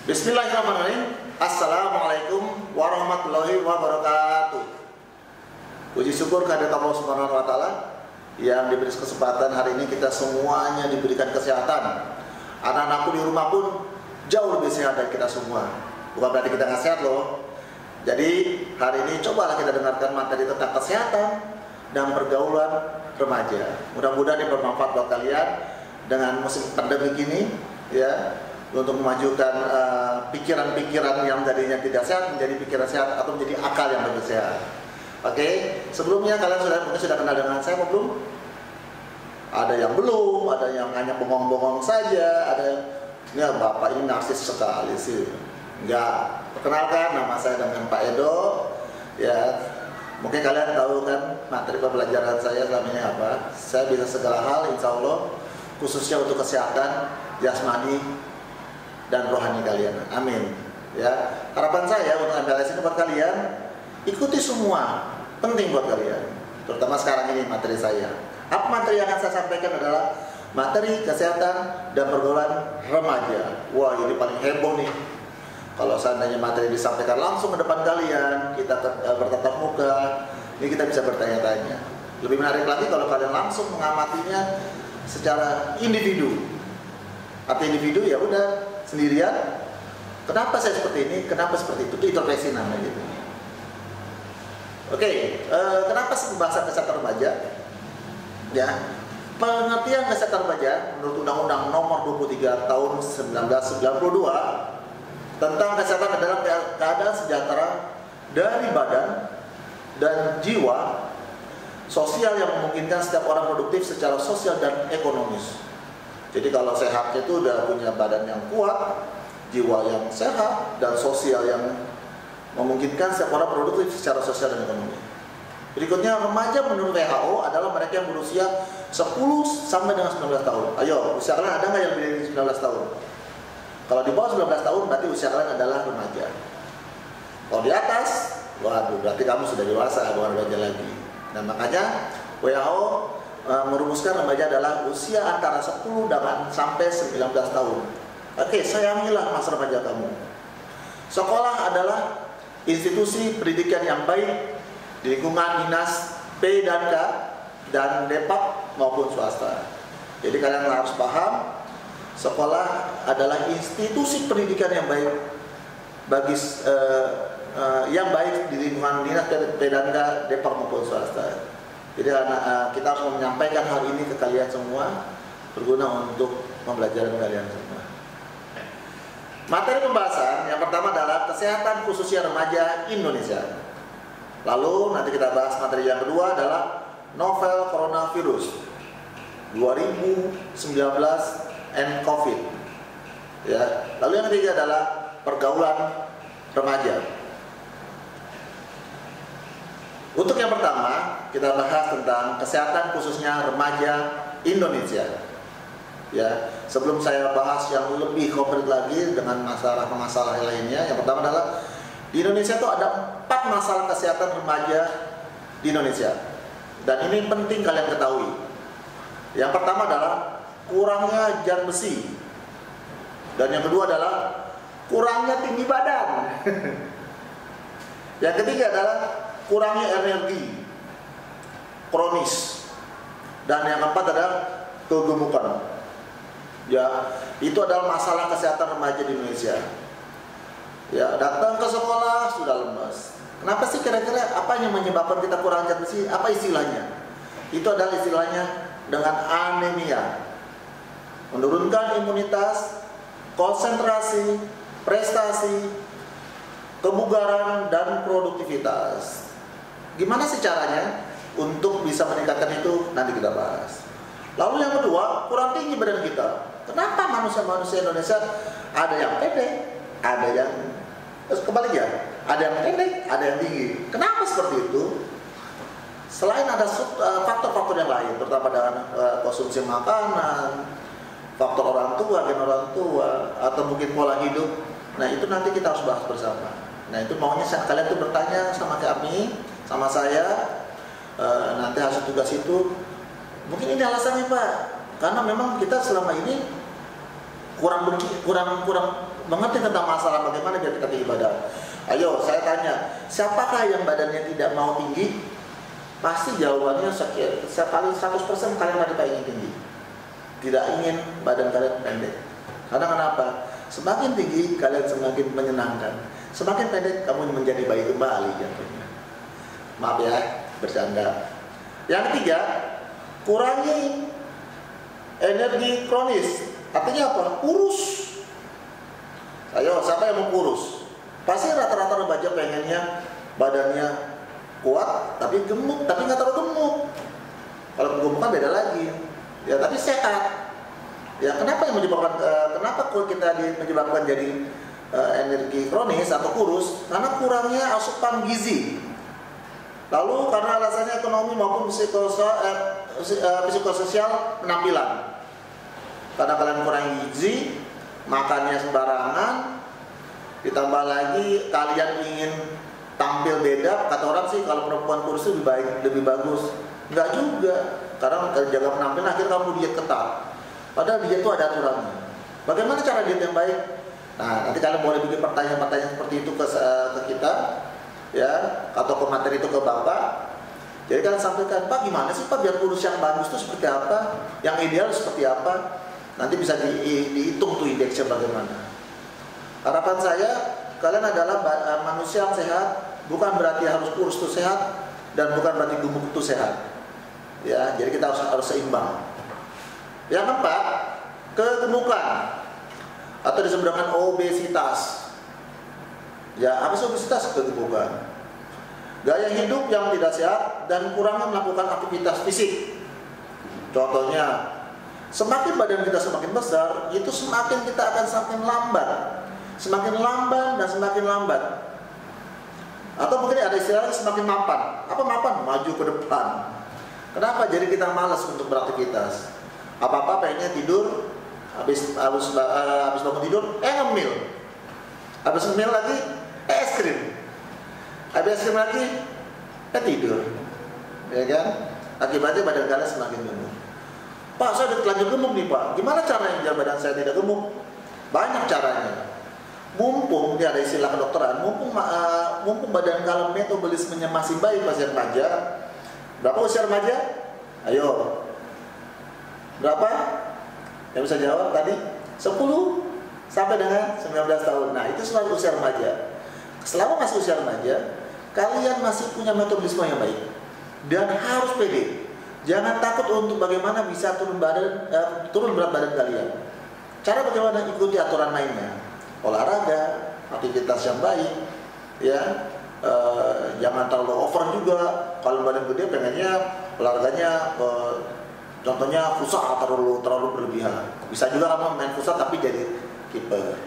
Bismillahirrahmanirrahim. Assalamualaikum warahmatullahi wabarakatuh. Puji syukur kehadirat Allah Subhanahu wa taala yang diberi kesempatan hari ini kita semuanya diberikan kesehatan. Anak-anakku di rumah pun jauh lebih sehat dari kita semua. Bukan berarti kita nggak sehat loh. Jadi hari ini cobalah kita dengarkan materi tentang kesehatan dan pergaulan remaja. Mudah-mudahan ini bermanfaat buat kalian dengan musim pandemi ini, ya, untuk memajukan pikiran-pikiran yang tadinya tidak sehat menjadi pikiran sehat atau menjadi akal yang lebih sehat. Oke, sebelumnya kalian mungkin sudah kenal dengan saya atau belum? Ada yang belum, ada yang hanya bengong-bengong saja, ada yang ya bapak ini narsis sekali sih. Enggak, perkenalkan nama saya dengan Pak Edo. Ya, mungkin kalian tahu kan materi pembelajaran saya selama ini apa. Saya bisa segala hal, insya Allah, khususnya untuk kesehatan jasmani dan rohani kalian. Amin. Ya, harapan saya untuk MPLS ini buat kalian, ikuti semua, penting buat kalian. Terutama sekarang ini materi saya. Apa materi yang akan saya sampaikan adalah materi kesehatan dan pergaulan remaja. Wah, ini paling heboh nih. Kalau seandainya materi disampaikan langsung ke depan kalian, kita bertatap muka, ini kita bisa bertanya-tanya. Lebih menarik lagi kalau kalian langsung mengamatinya secara individu. Arti individu ya udah sendirian. Kenapa saya seperti ini? Kenapa seperti itu? Itu introspeksi namanya gitu. Oke, kenapa sih pembahasan kesehatan remaja? Ya, pengertian kesehatan remaja menurut Undang-Undang Nomor 23 Tahun 1992 tentang kesehatan adalah keadaan sejahtera dari badan dan jiwa sosial yang memungkinkan setiap orang produktif secara sosial dan ekonomis. Jadi kalau sehat itu udah punya badan yang kuat, jiwa yang sehat, dan sosial yang memungkinkan setiap orang produktif secara sosial dan ekonomi. Berikutnya, remaja menurut WHO adalah mereka yang berusia 10 sampai dengan 19 tahun. Ayo, usia kalian ada nggak yang lebih dari 19 tahun? Kalau di bawah 19 tahun berarti usia kalian adalah remaja. Kalau di atas, waduh, berarti kamu sudah dewasa, bukan remaja lagi. Nah, makanya WHO merumuskan remaja adalah usia antara 10 sampai 19 tahun. Oke, sayangilah masa remaja kamu. Sekolah adalah institusi pendidikan yang baik di lingkungan dinas P dan K dan Depak maupun swasta. Jadi kalian harus paham, sekolah adalah institusi pendidikan yang baik bagi yang baik di lingkungan dinas P dan K, Depak maupun swasta. Jadi kita harus menyampaikan hal ini ke kalian semua, berguna untuk pembelajaran kalian semua. Materi pembahasan yang pertama adalah kesehatan khususnya remaja Indonesia. Lalu nanti kita bahas materi yang kedua adalah novel coronavirus 2019 and COVID. Ya. Lalu yang ketiga adalah pergaulan remaja. Untuk yang pertama, kita bahas tentang kesehatan khususnya remaja Indonesia. Ya, sebelum saya bahas yang lebih konkret lagi dengan masalah-masalah lainnya, yang pertama adalah di Indonesia itu ada 4 masalah kesehatan remaja di Indonesia. Dan ini penting kalian ketahui. Yang pertama adalah kurangnya zat besi. Dan yang kedua adalah kurangnya tinggi badan. Yang ketiga adalah kurangnya energi kronis. Dan yang keempat adalah kegemukan. Ya, itu adalah masalah kesehatan remaja di Indonesia. Ya, datang ke sekolah sudah lemas. Kenapa sih kira-kira apa yang menyebabkan kita kurang zat besi? Apa istilahnya? Itu adalah istilahnya dengan anemia. Menurunkan imunitas, konsentrasi, prestasi, kebugaran, dan produktivitas. Gimana sih caranya untuk bisa meningkatkan itu? Nanti kita bahas. Lalu yang kedua, kurang tinggi badan kita. Kenapa manusia-manusia Indonesia ada yang pendek, ada yang kebalikannya, ada yang pendek, ada yang tinggi. Kenapa seperti itu? Selain ada faktor-faktor yang lain, terutama dengan konsumsi makanan, faktor orang tua, gen orang tua, atau mungkin pola hidup. Nah, itu nanti kita harus bahas bersama. Nah, itu maunya kalian tuh bertanya sama kami, sama saya, nanti hasil tugas itu. Mungkin ini alasannya, Pak, karena memang kita selama ini kurang mengerti tentang masalah bagaimana biar kita tinggi badan. Ayo, saya tanya, siapakah yang badannya tidak mau tinggi? Pasti jawabannya paling 100% kalian wanita ingin tinggi. Tidak ingin badan kalian pendek. Karena kenapa? Semakin tinggi kalian semakin menyenangkan. Semakin pendek kamu menjadi bayi kembali jatuhnya. Maaf ya, bercanda. Yang ketiga, kurangi energi kronis. Artinya apa? Kurus. Ayo, siapa yang mau kurus? Pasti rata-rata remaja pengennya badannya kuat, tapi gemuk, tapi nggak terlalu gemuk. Kalau kegemukan beda lagi. Ya, tapi sehat. Ya, kenapa yang menyebabkan? Kenapa kita menyebabkan jadi energi kronis atau kurus? Karena kurangnya asupan gizi. Lalu karena alasannya ekonomi maupun psikososial penampilan. Karena kalian kurang gizi, makannya sembarangan, ditambah lagi kalian ingin tampil beda. Kata orang sih kalau perempuan kurus itu lebih bagus. Enggak juga, karena jaga penampilan akhirnya kamu diet ketat. Padahal diet itu ada aturannya. Bagaimana cara diet yang baik? Nah, nanti kalian boleh bikin pertanyaan-pertanyaan seperti itu ke kita, ya, atau ke materi itu ke Bapak. Jadi kalian sampaikan, Pak, gimana sih Pak biar kurus yang bagus itu seperti apa? Yang ideal seperti apa? Nanti bisa dihitung tuh indeksnya bagaimana. Harapan saya, kalian adalah manusia yang sehat, bukan berarti harus kurus itu sehat, dan bukan berarti gemuk itu sehat. Ya, jadi kita harus seimbang. Yang keempat, kegemukan atau disebut dengan obesitas. Ya, apa sih obesitas? Kegemukan. Gaya hidup yang tidak sehat dan kurangnya melakukan aktivitas fisik. Contohnya, semakin badan kita semakin besar, itu semakin kita akan semakin lambat. Semakin lamban dan semakin lambat. Atau mungkin ada istilahnya semakin mapan. Apa mapan? Maju ke depan. Kenapa? Jadi kita malas untuk beraktivitas. Apa-apa pengennya tidur, habis bangun tidur, ngemil. Habis ngemil lagi, es krim. Habis es krim lagi, tidur. Ya kan? Akibatnya badan kalian semakin gemuk. Pak, saya udah terlanjur gemuk nih Pak. Gimana caranya biar badan saya tidak gemuk? Banyak caranya. Mumpung, ini ada istilah kedokteran, mumpung badan kalian metabolismenya masih baik pas remaja. Berapa usia remaja? Ayo. Berapa? Yang bisa jawab tadi? 10 sampai dengan 19 tahun. Nah, itu selalu usia remaja. Selama masih usia remaja, kalian masih punya metabolisme yang baik dan harus pede. Jangan takut untuk bagaimana bisa turun berat badan kalian. Cara bagaimana? Ikuti aturan mainnya. Olahraga, aktivitas yang baik, ya. Jangan terlalu over juga. Kalau badan gede pengennya olahraganya contohnya futsal terlalu berlebihan. Bisa juga kamu main futsal tapi jadi kiper.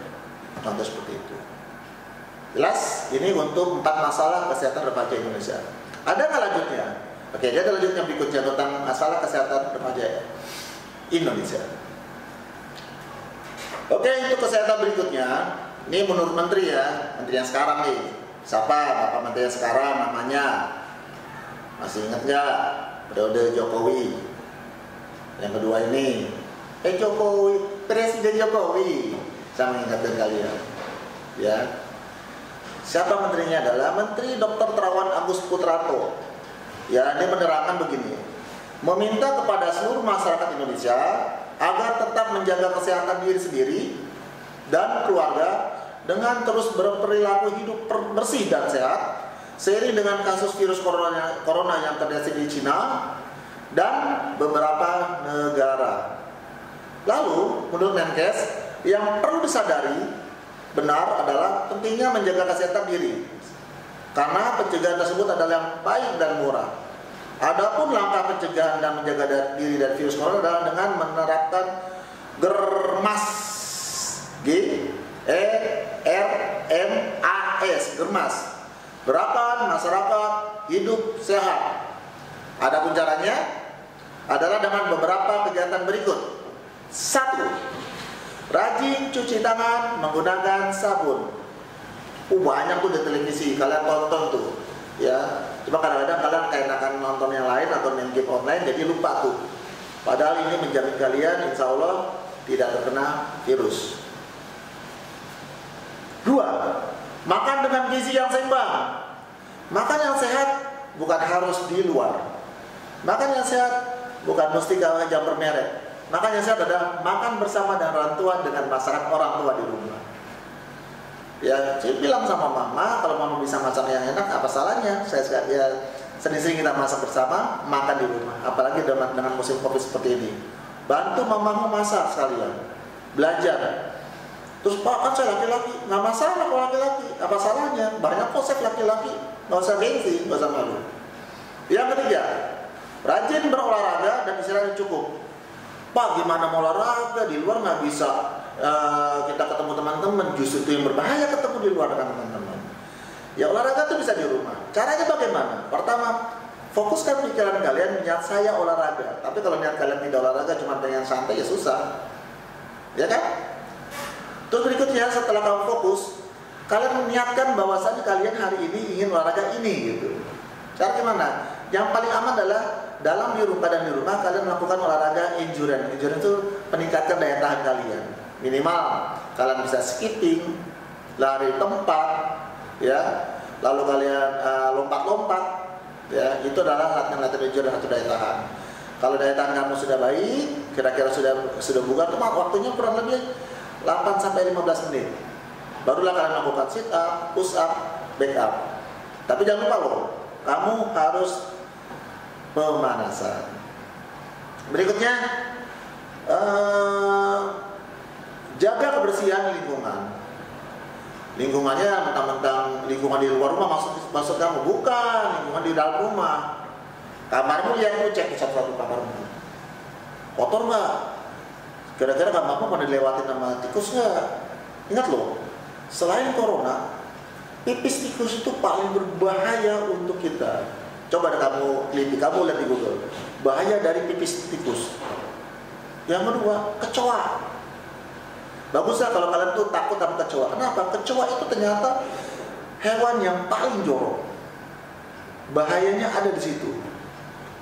Contoh seperti itu. Jelas? Ini untuk 4 masalah kesehatan remaja Indonesia. Ada nggak lanjutnya? Oke, jadi ada lanjutnya berikutnya tentang masalah kesehatan remaja Indonesia. Oke, untuk kesehatan berikutnya, ini menurut menteri ya, menteri yang sekarang nih. Siapa Bapak Menteri yang sekarang namanya? Masih ingat nggak? Periode Jokowi. Yang kedua ini, Jokowi, Presiden Jokowi. Saya mengingatkan kalian, ya. Siapa menterinya? Adalah Menteri Dr. Terawan Agus Putranto. Ya, dia menerangkan begini, meminta kepada seluruh masyarakat Indonesia agar tetap menjaga kesehatan diri sendiri dan keluarga dengan terus berperilaku hidup bersih dan sehat seiring dengan kasus virus corona yang terdeteksi di Cina dan beberapa negara. Lalu, menurut Menkes, yang perlu disadari benar adalah pentingnya menjaga kesehatan diri. Karena pencegahan tersebut adalah yang baik dan murah. Adapun langkah pencegahan dan menjaga diri dari virus corona adalah dengan menerapkan GERMAS, GERMAS, GERMAS, Gerakan Masyarakat Hidup Sehat. Adapun caranya adalah dengan beberapa kegiatan berikut. 1. Rajin cuci tangan menggunakan sabun. Banyak tuh di televisi, kalian tonton tuh, ya. Cuma kadang-kadang kalian keenakan nonton yang lain atau main game online, jadi lupa tuh. Padahal ini menjamin kalian, insya Allah tidak terkena virus. Dua, makan dengan gizi yang seimbang. Makan yang sehat bukan harus di luar. Makan yang sehat bukan mesti jam bermerek. Makan yang sehat adalah makan bersama dengan orang tua, dengan masakan orang tua di rumah. Ya, saya bilang sama mama, kalau mama bisa masak yang enak, apa salahnya? Sering-sering kita masak bersama, makan di rumah. Apalagi dengan musim Covid seperti ini. Bantu mamamu masak sekalian, belajar. Terus Pak, kan saya laki-laki, nggak masalah kalau laki-laki. Apa salahnya? Banyak konsep laki-laki, nggak usah gengsi, nggak usah malu. Yang ketiga, rajin berolahraga dan istirahat yang cukup. Pak, gimana mau olahraga? Di luar nggak bisa kita ketemu teman-teman. Justru itu yang berbahaya, ketemu di luar dengan teman-teman. Ya olahraga itu bisa di rumah. Caranya bagaimana? Pertama, fokuskan pikiran kalian, niat saya olahraga. Tapi kalau niat kalian tidak olahraga, cuma pengen santai, ya susah. Ya kan? Terus berikutnya, setelah kamu fokus, kalian meniatkan bahwasannya kalian hari ini ingin olahraga ini gitu. Cara gimana? Yang paling aman adalah dalam keadaan di rumah kalian melakukan olahraga endurance. Endurance itu meningkatkan daya tahan kalian. Minimal kalian bisa skipping, lari tempat, ya. Lalu kalian lompat-lompat, ya. Itu adalah latihan-latihan endurance atau daya tahan. Kalau daya tahan kamu sudah baik, kira-kira sudah bugar, waktunya kurang lebih 8 sampai 15 menit. Barulah kalian melakukan sit up, push up, back up. Tapi jangan lupa loh, kamu harus pemanasan. Berikutnya, jaga kebersihan lingkungan. Lingkungannya mentang-mentang lingkungan di luar rumah maksud kamu, bukan lingkungan di dalam rumah. Kamarmu yang lu cek satu-satu kamarmu. Kotor nggak? Kira-kira kamarmu pernah dilewatin sama tikus nggak? Ingat loh, selain corona, pipis tikus itu paling berbahaya untuk kita. Coba deh kamu teliti, kamu lihat di Google. Bahaya dari pipis tikus. Yang kedua, kecoa. Baguslah kalau kalian tuh takut sama kecoa. Kenapa? Kecoa itu ternyata hewan yang paling jorok. Bahayanya ada di situ.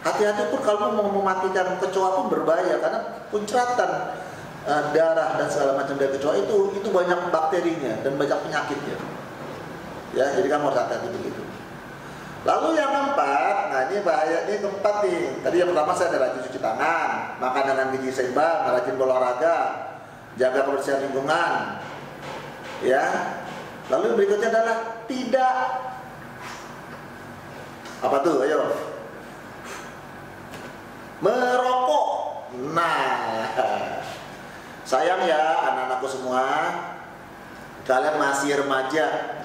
Hati-hati pun kalau mau mematikan kecoa pun berbahaya, karena puncratan darah dan segala macam dari kecoa itu banyak bakterinya dan banyak penyakitnya. Ya, jadi kamu harus hati-hati begitu. Lalu yang keempat, nah ini bahaya, ini keempat nih. Tadi yang pertama saya ada rajin cuci tangan, makan dengan gizi seimbang, rajin berolahraga, jaga kebersihan lingkungan. Ya. Lalu berikutnya adalah tidak apa tuh? Ayo. Merokok. Nah, sayang ya anak-anakku semua, kalian masih remaja.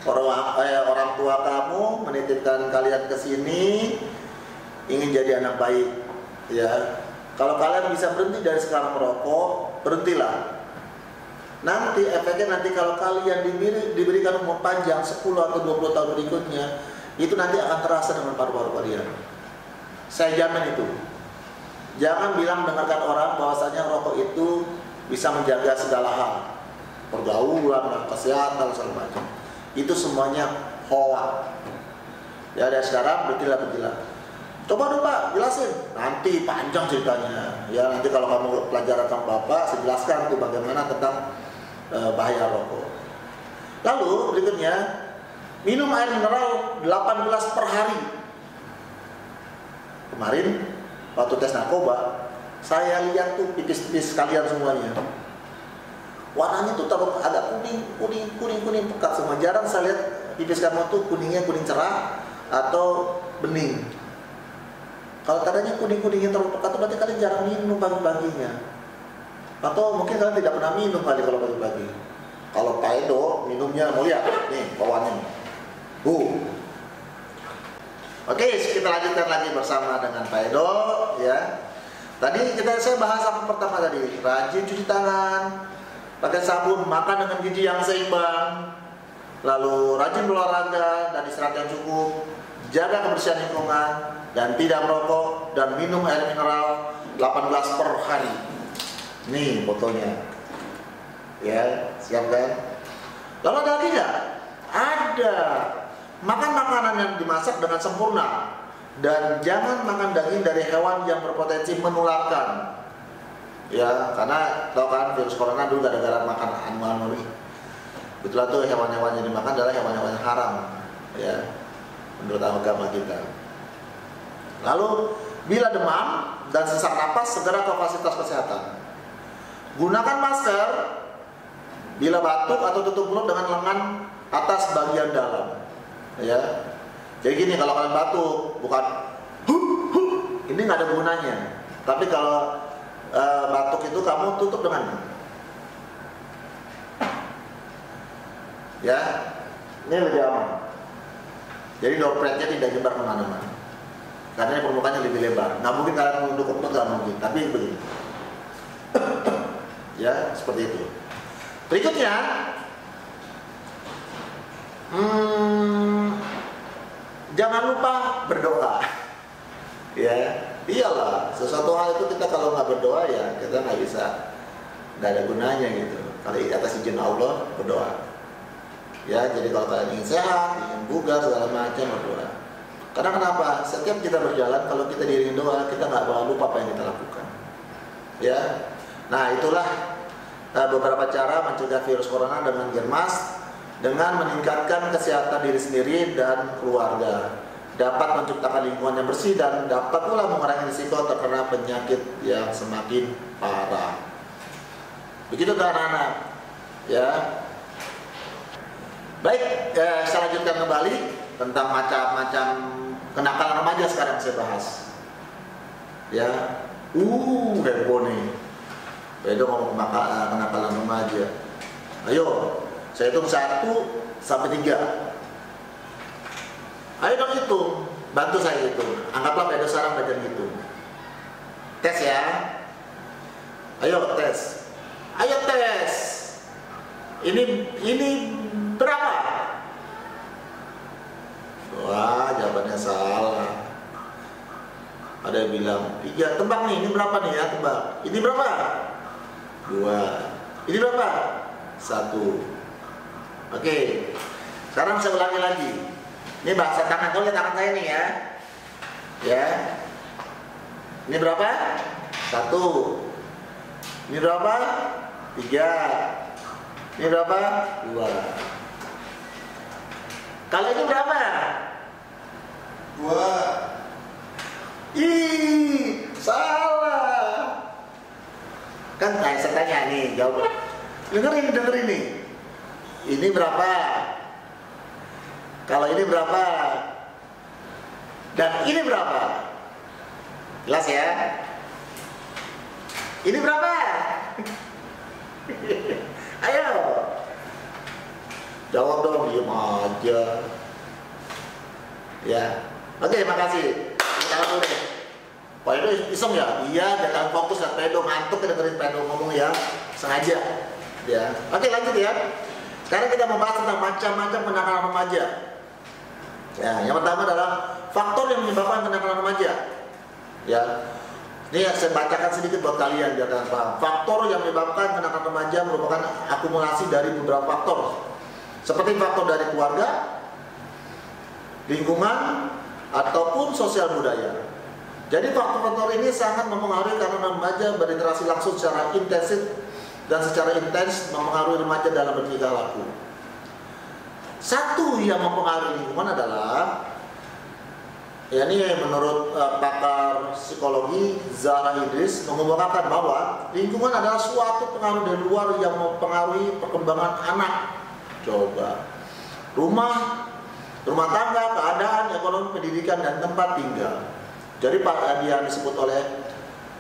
Orang tua kamu menitipkan kalian ke sini ingin jadi anak baik, ya. Kalau kalian bisa berhenti dari sekarang merokok, berhentilah. Nanti efeknya kalau kalian diberikan umur panjang 10 atau 20 tahun berikutnya, itu nanti akan terasa dengan paru-paru kalian. Saya jamin itu. Jangan bilang dengarkan orang bahwasanya rokok itu bisa menjaga segala hal, pergaulan, kesehatan, segala macam. Itu semuanya hoax. Ya dari sekarang bertilah. Coba dong Pak, jelasin. Nanti panjang ceritanya. Ya nanti kalau kamu pelajaran sama Bapak, saya jelaskan tuh bagaimana tentang bahaya rokok. Lalu berikutnya, minum air mineral 8 gelas per hari. Kemarin waktu tes narkoba, saya lihat tuh pipis-pipis kalian semuanya. Warnanya tuh agak kuning pekat semua. Jarang saya lihat pipis kamu tuh kuningnya kuning cerah atau bening. Kalau tadanya kuning-kuningnya terlalu pekat, berarti kalian jarang minum pagi-paginya. Atau mungkin kalian tidak pernah minum kali kalau pagi-pagi. Kalau Pak Edo minumnya, mau lihat nih bawaannya. Oke, kita lanjutkan lagi bersama dengan Pak Edo, ya. Tadi saya bahas apa pertama tadi, rajin cuci tangan, pakai sabun, makan dengan gizi yang seimbang, lalu rajin berolahraga dan istirahat yang cukup, jaga kebersihan lingkungan, dan tidak merokok, dan minum air mineral 8 gelas per hari. Nih fotonya. Ya, siap kan? Lalu ada lagi nggak? Ada. Makan makanan yang dimasak dengan sempurna, dan jangan makan daging dari hewan yang berpotensi menularkan. Ya, karena tahu kan virus corona dulu gara-gara makan animal Betul tuh hewan-hewan yang dimakan adalah hewan-hewan haram, ya, menurut agama kita. Lalu bila demam dan sesak napas, segera ke fasilitas kesehatan. Gunakan masker bila batuk atau tutup mulut dengan lengan atas bagian dalam, ya. Jadi gini, kalau kalian batuk, bukan ini nggak ada gunanya. Tapi kalau batuk itu kamu tutup dengan, ya, ini lebih aman. Jadi dropletnya tidak nyebar kemana-mana, karena permukaannya lebih lebar. Nggak mungkin kalian menunduk ke perut, nggak mungkin. Tapi begini, ya, seperti itu. Berikutnya, jangan lupa berdoa. Ya, iyalah, sesuatu hal itu kita kalau nggak berdoa ya kita nggak ada gunanya gitu. Kalau atas izin Allah berdoa. Ya, jadi kalau kalian ingin sehat, ingin bugar segala macam berdoa. Karena kenapa? Setiap kita berjalan, kalau kita diiringi doa, kita nggak bakal lupa apa yang kita lakukan. Ya, nah itulah beberapa cara mencegah virus corona dengan germas, dengan meningkatkan kesehatan diri sendiri dan keluarga, dapat menciptakan lingkungan yang bersih dan dapat pula mengurangi risiko terkena penyakit yang semakin parah. Begitu kan anak-anak, ya. Baik, saya lanjutkan kembali tentang macam-macam kenakalan remaja sekarang saya bahas. Ya, heboh nih. Bedo ngomong kenakalan remaja. Ayo, saya hitung 1 sampai 3. Ayo dong hitung, bantu saya hitung. Anggaplah Bedo sekarang belajar hitung. Tes ya. Ayo tes. Ayo tes. Ini berapa? Wah, jawabannya salah. Ada yang bilang 3. Tebak nih, ini berapa nih ya? Tebak. Ini berapa? 2. Ini berapa? 1. Oke. Sekarang saya ulangi lagi. Ini bahasa tangan, kau lihat tangan saya nih ya. Ya. Ini berapa? 1. Ini berapa? 3. Ini berapa? 2. Kalau ini berapa? 2. Ih, salah. Kan saya tanya nih, jawab. Dengerin nih. Ini berapa? Kalau ini berapa? Dan ini berapa? Jelas ya? Ini berapa? Ayo. Jawab dong, diam aja. Ya. Oke, makasih. Kita dulu deh. Pak Edo iseng ya? Iya, jangan fokus lihat Pedo, ngantuk dengerin Pedo ngomong ya. Sengaja. Ya. Oke, lanjut ya. Sekarang kita membahas tentang macam-macam kenakalan remaja. Ya, yang pertama adalah faktor yang menyebabkan kenakalan remaja. Ya. Ini saya bacakan sedikit buat kalian biar kalian paham. Faktor yang menyebabkan kenakalan remaja merupakan akumulasi dari beberapa faktor. Seperti faktor dari keluarga, lingkungan, ataupun sosial budaya. Jadi faktor-faktor ini sangat mempengaruhi karena remaja berinteraksi langsung secara intensif dan secara intens mempengaruhi remaja dalam bertingkah laku. Satu yang mempengaruhi lingkungan adalah, ya ini menurut pakar psikologi Zahra Idris mengemukakan bahwa lingkungan adalah suatu pengaruh dari luar yang mempengaruhi perkembangan anak. Coba, rumah tangga, keadaan, ekonomi, pendidikan, dan tempat tinggal. Jadi Pak yang disebut oleh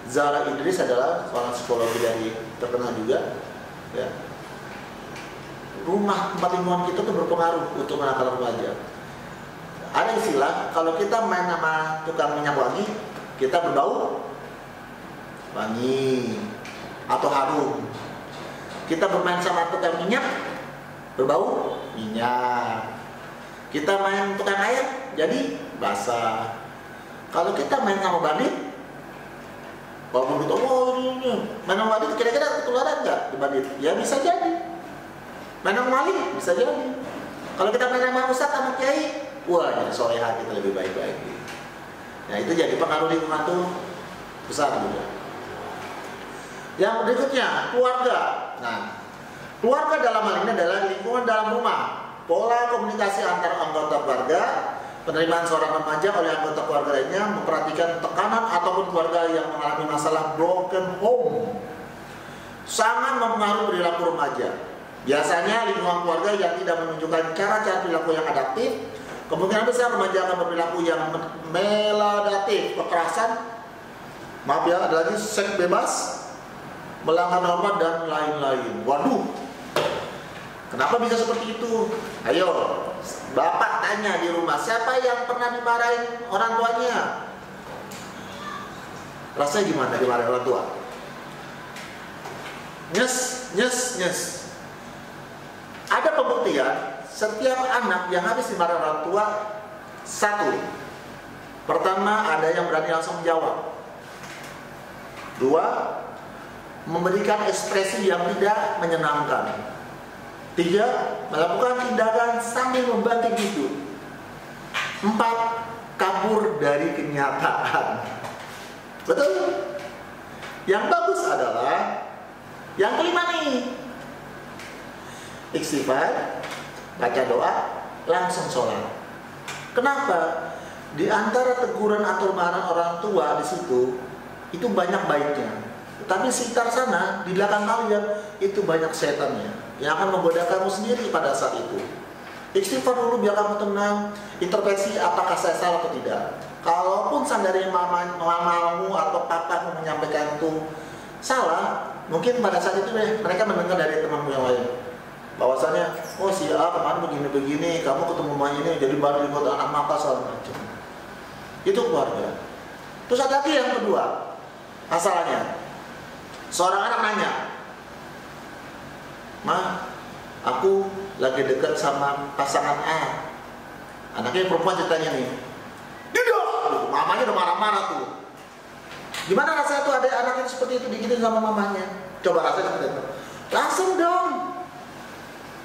Zahra Idris adalah seorang psikologi dari terkenal juga. Ya. Rumah, tempat lingkungan kita tuh berpengaruh untuk kenakalan remaja. Ada istilah, kalau kita main sama tukang minyak wangi, kita berbau wangi atau harum. Kita bermain sama tukang minyak, berbau minyak. Kita main tukang air, jadi basah. Kalau kita main sama bandit, walaupun gitu, main sama bandit kira-kira ketularan nggak di bandit? Ya bisa jadi. Main sama maling bisa jadi. Kalau kita main sama ustadz sama kiai, wah jadi soleha kita lebih baik-baik. Nah itu jadi pengaruh lingkungan tuh besar juga. Yang berikutnya keluarga. Nah Keluarga dalam hal ini adalah lingkungan dalam rumah, pola komunikasi antar anggota keluarga, penerimaan seorang remaja oleh anggota keluarga lainnya, memperhatikan tekanan ataupun keluarga yang mengalami masalah broken home, sangat mempengaruhi perilaku remaja. Biasanya lingkungan keluarga yang tidak menunjukkan cara-cara perilaku yang adaptif, kemungkinan besar remaja akan berperilaku yang meladatif, kekerasan, maaf ya, ada lagi seks bebas, melanggar norma dan lain-lain. Waduh, kenapa bisa seperti itu? Ayo, bapak tanya di rumah, siapa yang pernah dimarahin orang tuanya? Rasanya gimana dimarahin orang tua? Nyes, nyes, nyes. Ada pembuktian, setiap anak yang habis dimarahin orang tua, satu, pertama ada yang berani langsung menjawab. Dua, memberikan ekspresi yang tidak menyenangkan. Tiga, melakukan tindakan sambil membanting hidup. Empat, kabur dari kenyataan. Betul? Yang bagus adalah yang kelima nih, istighfar, baca doa, langsung sholat. Kenapa? Di antara teguran atau marahan orang tua di situ itu banyak baiknya, tapi sekitar sana di belakang kalian itu banyak setannya yang akan menggoda kamu sendiri pada saat itu. Istighfar dulu biar kamu tenang, introspeksi apakah saya salah atau tidak. Kalaupun seandainya mamamu atau papamu menyampaikan itu salah, mungkin pada saat itu mereka mendengar dari temanmu yang lain bahwasanya, oh si A kemarin begini-begini, kamu ketemu mamanya ini jadi baru ikut anak maka segala macam. Itu keluarga. Terus ada lagi yang kedua, masalahnya seorang anak nanya, Ma, aku lagi dekat sama pasangan A. Anaknya perempuan ceritanya nih, tidak, mamanya udah marah-marah tuh. Gimana rasanya tuh ada anak yang seperti itu digituin sama mamanya? Coba rasanya seperti itu. Langsung dong,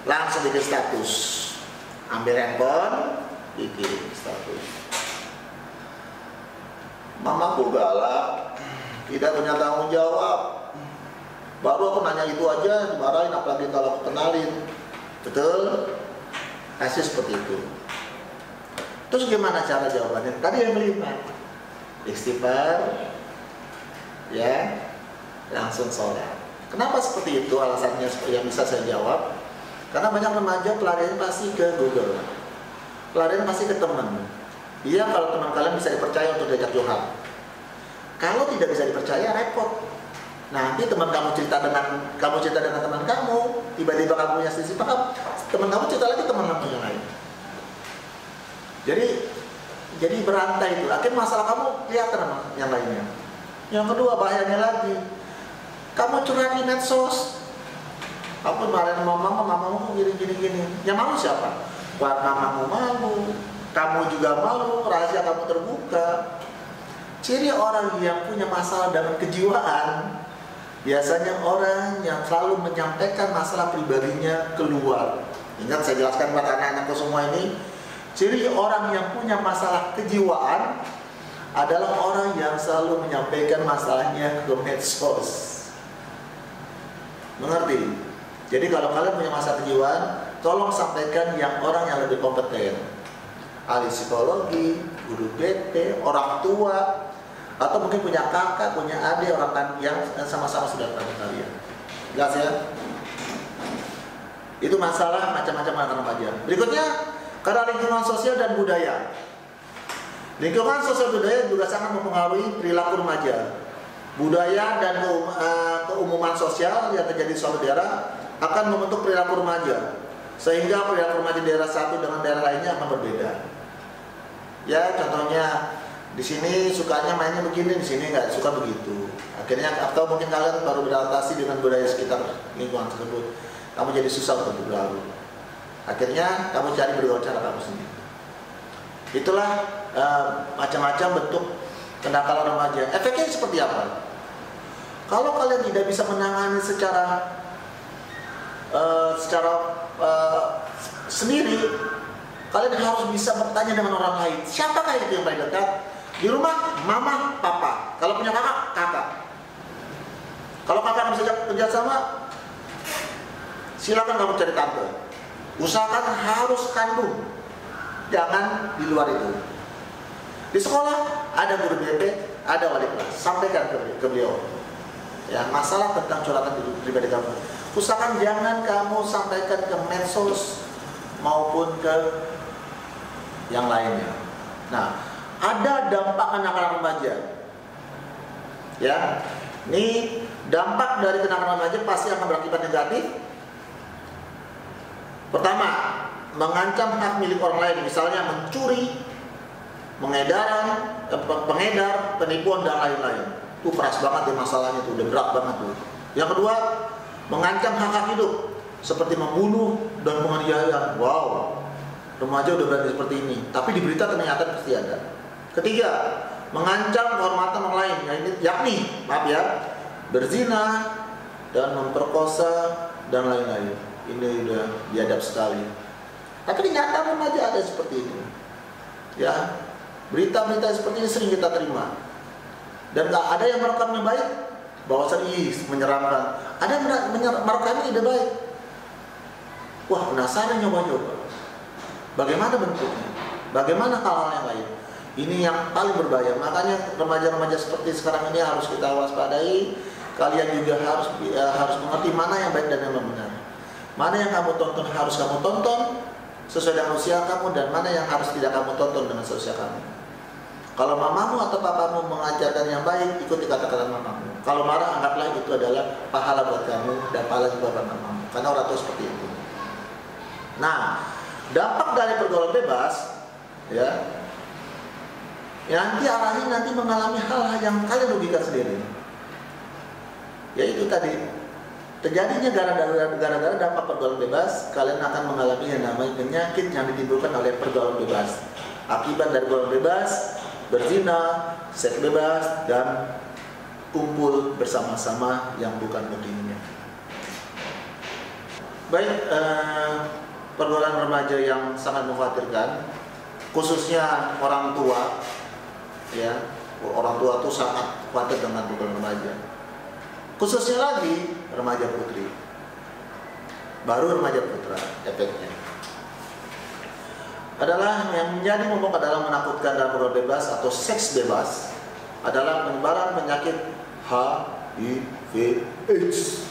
langsung bikin status, ambil handphone, bikin status. Mamaku galak, tidak punya tanggung jawab. Baru aku nanya itu aja dimarahin, apalagi kalau aku kenalin. Betul? Kasih seperti itu. Terus gimana cara jawabannya? Tadi yang kelima, istighfar, ya, langsung sholat. Kenapa seperti itu? Alasannya yang bisa saya jawab, karena banyak remaja pelariannya pasti ke Google, pelarian pasti ke teman. Iya, kalau teman kalian bisa dipercaya untuk diajak curhat. Kalau tidak bisa dipercaya, repot. Nanti teman kamu cerita dengan teman kamu, tiba-tiba kamu punya selisih paham, teman kamu cerita lagi teman kamu yang lain. Jadi berantai itu. Akhirnya masalah kamu kelihatan sama yang lainnya. Yang kedua, bahayanya lagi, kamu curhat di medsos. Aku marahin mamamu gini. Yang malu siapa? Buat mamamu malu, kamu juga malu, rahasia kamu terbuka. Ciri orang yang punya masalah dengan kejiwaan, biasanya orang yang selalu menyampaikan masalah pribadinya keluar. Ingat saya jelaskan buat anak-anakku semua ini, ciri orang yang punya masalah kejiwaan adalah orang yang selalu menyampaikan masalahnya ke medsos. Mengerti? Jadi kalau kalian punya masalah kejiwaan, tolong sampaikan yang orang yang lebih kompeten, ahli psikologi, guru BP, orang tua, atau mungkin punya kakak, punya adik, orang yang sama-sama sudah tahu kalian. Jelas ya? Itu masalah macam-macam anak remaja. Berikutnya, karena lingkungan sosial dan budaya. Lingkungan sosial budaya juga sangat mempengaruhi perilaku remaja. Budaya dan keumuman sosial yang terjadi di suatu daerah akan membentuk perilaku remaja, sehingga perilaku remaja daerah satu dengan daerah lainnya akan berbeda. Ya, contohnya di sini sukanya mainnya begini, di sini nggak suka begitu. Akhirnya, atau mungkin kalian baru beradaptasi dengan budaya sekitar lingkungan tersebut, kamu jadi susah untuk bergaul. Akhirnya kamu cari bergaul cara kamu sendiri. Itulah macam-macam bentuk kenakalan remaja. Efeknya seperti apa? Kalau kalian tidak bisa menangani secara sendiri, kalian harus bisa bertanya dengan orang lain. Siapakah itu yang paling dekat? Di rumah, mama, papa. Kalau punya kakak, kakak. Kalau kakak bisa kerja sama, silakan kamu cari tante. Usahakan harus kandung, jangan di luar itu. Di sekolah ada guru BP, ada wali kelas, sampaikan ke beliau. Ya, masalah tentang curhatan pribadi kamu, usahakan jangan kamu sampaikan ke medsos maupun ke yang lainnya. Nah, ada dampak anak-anak remaja. Ya, ini dampak dari kenakalan remaja pasti akan berakibat negatif. Pertama, mengancam hak milik orang lain, misalnya mencuri, pengedar, penipuan dan lain-lain. Itu keras banget ya masalahnya, itu udah berat banget tuh. Yang kedua, mengancam hak hidup seperti membunuh dan penganiayaan. Wow, remaja udah berani seperti ini, tapi di berita ternyata pasti ada. Ketiga, mengancam kehormatan orang lain, yakni berzina dan memperkosa dan lain-lain. Ini udah biadab sekali. Tapi di nyata remaja ada seperti ini. Ya, berita-berita seperti ini sering kita terima. Dan gak ada yang merekamnya baik, bahwasan menyeramkan. Ada yang merekamnya tidak baik. Wah, penasaran nyoba-nyoba. Bagaimana bentuknya? Bagaimana hal-hal yang lain? Ini yang paling berbahaya. Makanya remaja-remaja seperti sekarang ini harus kita waspadai. Kalian juga harus mengerti mana yang baik dan yang benar. Mana yang kamu tonton harus kamu tonton sesuai dengan usia kamu, dan mana yang harus tidak kamu tonton dengan usia kamu. Kalau mamamu atau papamu mengajarkan yang baik, ikuti kata-kata mamamu. Kalau marah, anggaplah itu adalah pahala buat kamu dan pahala juga buat mamamu. Karena orang tua seperti itu. Nah, dampak dari pergaulan bebas, ya nanti mengalami hal-hal yang kalian rugikan sendiri. Yaitu tadi, terjadinya gara-gara dampak pergaulan bebas, kalian akan mengalami yang namanya penyakit yang ditimbulkan oleh pergaulan bebas. Akibat dari pergaulan bebas, berzina, seks bebas, dan kumpul bersama-sama yang bukan mestinya. Baik, pergaulan remaja yang sangat mengkhawatirkan, khususnya orang tua. Ya, orang tua tuh sangat khawatir dengan pergaulan remaja. Khususnya lagi remaja putri. Baru remaja putra efeknya adalah yang menjadi momok adalah menakutkan dalam pergaulan bebas atau seks bebas adalah penyebaran penyakit HIV/AIDS.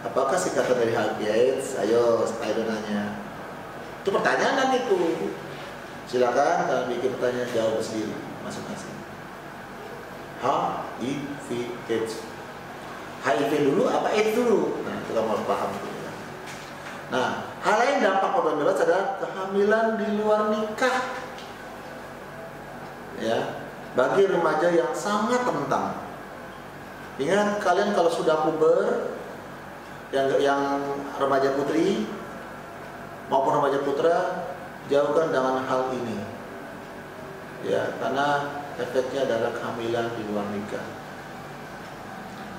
Apakah singkatan dari HIV/AIDS? Ayo, Spider nanya. Itu pertanyaan itu. Silakan kalian bikin pertanyaan, jawab sendiri masing-masing. HIV/AIDS. HIV dulu apa AIDS dulu? Nah, itu kamu harus paham dulu. Nah, hal lain dampak pergaulan bebas adalah kehamilan di luar nikah. Ya, bagi remaja yang sangat rentan. Ingat kalian kalau sudah puber, yang remaja putri maupun remaja putra, jauhkan dengan hal ini. Ya, karena efeknya adalah kehamilan di luar nikah.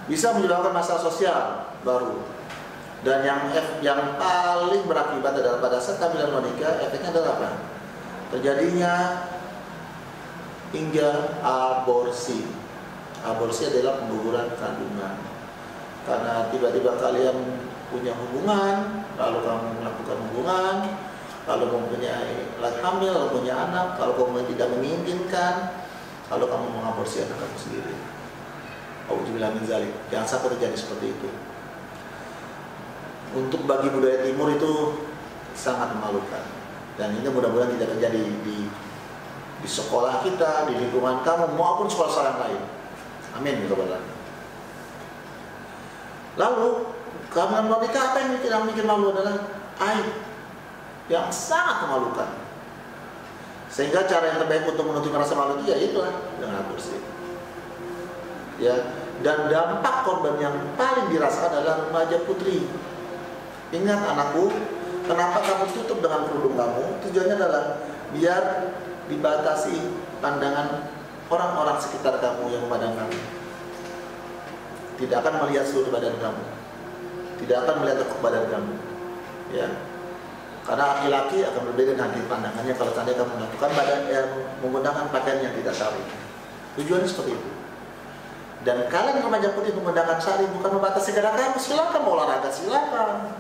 Bisa menyebabkan masalah sosial baru. Dan yang paling berakibat adalah pada saat kehamilan luar nikah, efeknya adalah apa? Terjadinya hingga aborsi. Aborsi adalah pengguguran kandungan. Karena tiba-tiba kalian punya hubungan, lalu kamu melakukan hubungan, lalu mempunyai hamil, lalu punya anak, kalau kamu tidak menginginkan, lalu kamu mengaborsi anak kamu sendiri. Auzubillah min dzalik. Jangan sampai terjadi seperti itu. Untuk bagi budaya timur itu sangat memalukan. Dan ini mudah-mudahan tidak terjadi di sekolah kita, di lingkungan kamu maupun sekolah-sekolah yang lain. Amin ya rabbal alamin. Lalu kehamilan luar nikah, apa yang bikin malu adalah aib yang sangat memalukan. Sehingga cara yang terbaik untuk menutupi rasa malu itu ya itulah dengan aborsi. Ya, dan dampak korban yang paling dirasakan adalah remaja putri. Ingat anakku, kenapa kamu tutup dengan kerudung kamu? Tujuannya adalah biar dibatasi pandangan orang-orang sekitar kamu yang memandang kamu. Tidak akan melihat seluruh badan kamu, tidak akan melihat lekuk badan kamu. Ya, karena laki-laki akan berbeda nanti pandangannya kalau tanda kamu melakukan menggunakan pakaian yang tidak syar'i. Tujuannya seperti itu. Dan kalian remaja putih menggunakan syari bukan membatasi gerakan kamu. Silakan mau olahraga, silakan